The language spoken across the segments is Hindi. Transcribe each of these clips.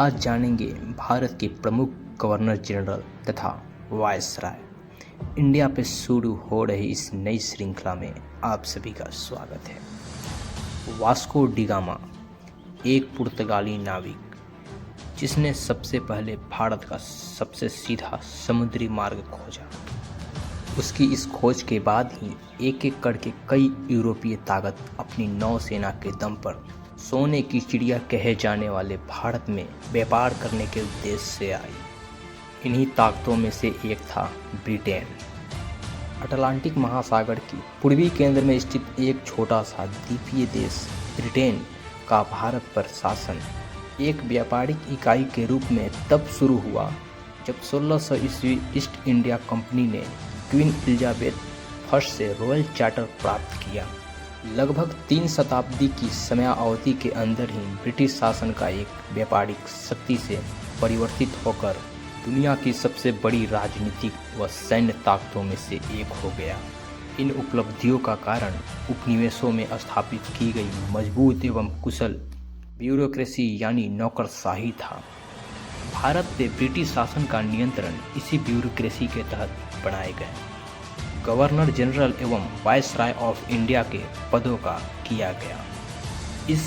आज जानेंगे भारत के प्रमुख गवर्नर जनरल तथा वायसराय। इंडिया पे शुरू हो रही इस नई श्रृंखला में आप सभी का स्वागत है। वास्को डी गामा एक पुर्तगाली नाविक जिसने सबसे पहले भारत का सबसे सीधा समुद्री मार्ग खोजा। उसकी इस खोज के बाद ही एक एक करके कई यूरोपीय ताकत अपनी नौसेना के दम पर सोने की चिड़िया कहे जाने वाले भारत में व्यापार करने के उद्देश्य से आई। इन्हीं ताकतों में से एक था ब्रिटेन। अटलांटिक महासागर की पूर्वी केंद्र में स्थित एक छोटा सा द्वीपीय देश ब्रिटेन का भारत पर शासन एक व्यापारिक इकाई के रूप में तब शुरू हुआ जब 1600 ईस्वी ईस्ट इंडिया कंपनी ने क्वीन एलिजाबेथ फर्स्ट से रॉयल चार्टर प्राप्त किया। लगभग 3 शताब्दी की समयावधि के अंदर ही ब्रिटिश शासन का एक व्यापारिक शक्ति से परिवर्तित होकर दुनिया की सबसे बड़ी राजनीतिक व सैन्य ताकतों में से एक हो गया। इन उपलब्धियों का कारण उपनिवेशों में स्थापित की गई मजबूत एवं कुशल ब्यूरोक्रेसी यानी नौकरशाही था। भारत पे ब्रिटिश शासन का नियंत्रण इसी ब्यूरोक्रेसी के तहत बनाए गए। गवर्नर जनरल एवं वायसराय ऑफ इंडिया के पदों का किया गया। इस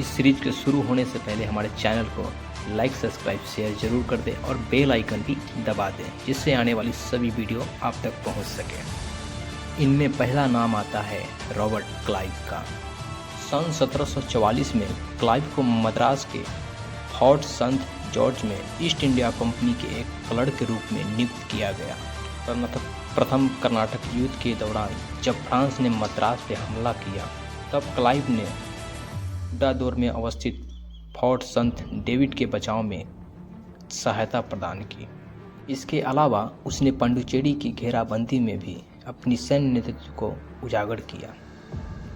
सीरीज के शुरू होने से पहले हमारे चैनल को लाइक सब्सक्राइब शेयर जरूर कर दें और बेल आइकन भी दबा दें जिससे आने वाली सभी वीडियो आप तक पहुंच सके। इनमें पहला नाम आता है रॉबर्ट क्लाइव का। सन 1744 में क्लाइव को मद्रास के फोर्ट सेंट जॉर्ज में ईस्ट इंडिया कंपनी के एक क्लर्क के रूप में नियुक्त किया गया। प्रथम कर्नाटक युद्ध के दौरान जब फ्रांस ने मद्रास पे हमला किया तब क्लाइव ने डादोर में अवस्थित फोर्ट सेंट डेविड के बचाव में सहायता प्रदान की। इसके अलावा उसने पांडिचेरी की घेराबंदी में भी अपनी सैन्य नेतृत्व को उजागर किया।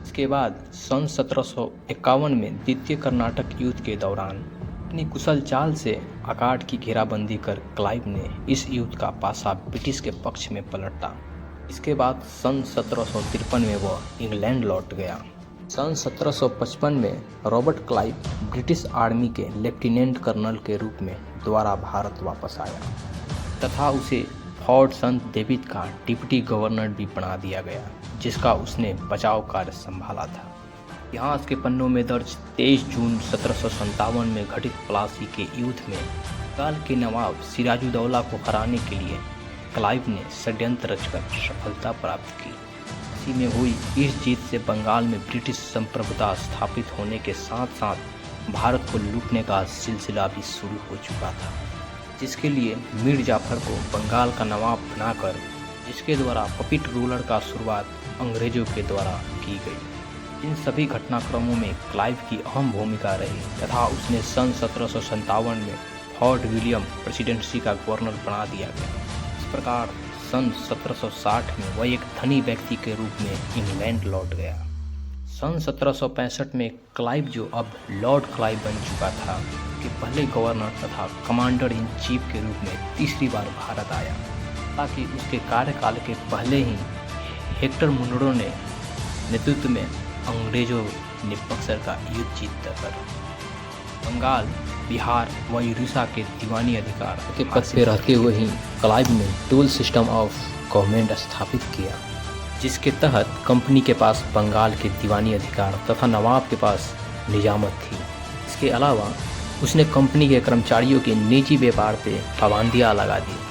इसके बाद सन 1751 में द्वितीय कर्नाटक युद्ध के दौरान अपनी कुशल चाल से अकाट की घेराबंदी कर क्लाइव ने इस युद्ध का पासा ब्रिटिश के पक्ष में पलटा। इसके बाद सन 1753 में वह इंग्लैंड लौट गया। सन 1755 में रॉबर्ट क्लाइव ब्रिटिश आर्मी के लेफ्टिनेंट कर्नल के रूप में दोबारा भारत वापस आया तथा उसे फोर्ट सेंट डेविड का डिप्टी गवर्नर भी बना दिया गया जिसका उसने बचाव कार्य संभाला था। इतिहास के पन्नों में दर्ज 23 जून 1757 में घटित प्लासी के युद्ध में बंगाल के नवाब सिराजुद्दौला को हराने के लिए क्लाइव ने षड्यंत्र रचकर सफलता प्राप्त की। इसी में हुई इस जीत से बंगाल में ब्रिटिश संप्रभुता स्थापित होने के साथ साथ भारत को लूटने का सिलसिला भी शुरू हो चुका था, जिसके लिए मीर जाफर को बंगाल का नवाब बनाकर जिसके द्वारा पपिट रूलर का शुरुआत अंग्रेजों के द्वारा की गई। इन सभी घटनाक्रमों में क्लाइव की अहम भूमिका रही तथा उसने सन 1757 में फोर्ट विलियम प्रेसिडेंसी का गवर्नर बना दिया गया। इस प्रकार सन 1760 में वह एक धनी व्यक्ति के रूप में इंग्लैंड लौट गया। सन 1765 में क्लाइव जो अब लॉर्ड क्लाइव बन चुका था के पहले गवर्नर तथा कमांडर इन चीफ के रूप में तीसरी बार भारत आया ताकि उसके कार्यकाल के पहले ही हेक्टर मुनरो ने नेतृत्व में अंग्रेजों ने बक्सर का युद्ध जीत कर बंगाल, बिहार व उड़ीसा के दीवानी अधिकार के पद पे रहते हुए ही क्लाइव ने डुअल सिस्टम ऑफ गवर्नमेंट स्थापित किया जिसके तहत कंपनी के पास बंगाल के दीवानी अधिकार तथा नवाब के पास निजामत थी। इसके अलावा उसने कंपनी के कर्मचारियों के निजी व्यापार पे पाबंदियां लगा दी।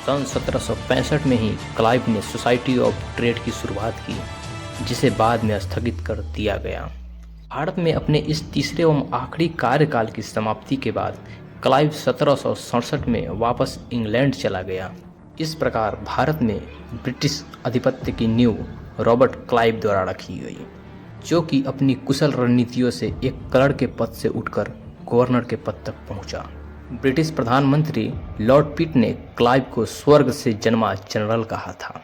सन 1765 में ही क्लाइव ने सोसाइटी ऑफ ट्रेड की शुरुआत की जिसे बाद में स्थगित कर दिया गया। भारत में अपने इस तीसरे एवं आखिरी कार्यकाल की समाप्ति के बाद क्लाइव 1767 में वापस इंग्लैंड चला गया। इस प्रकार भारत में ब्रिटिश आधिपत्य की नींव रॉबर्ट क्लाइव द्वारा रखी गई, जो कि अपनी कुशल रणनीतियों से एक क्लर्क के पद से उठकर गवर्नर के पद तक पहुंचा। ब्रिटिश प्रधानमंत्री लॉर्ड पिट ने क्लाइव को स्वर्ग से जन्मा जनरल कहा था।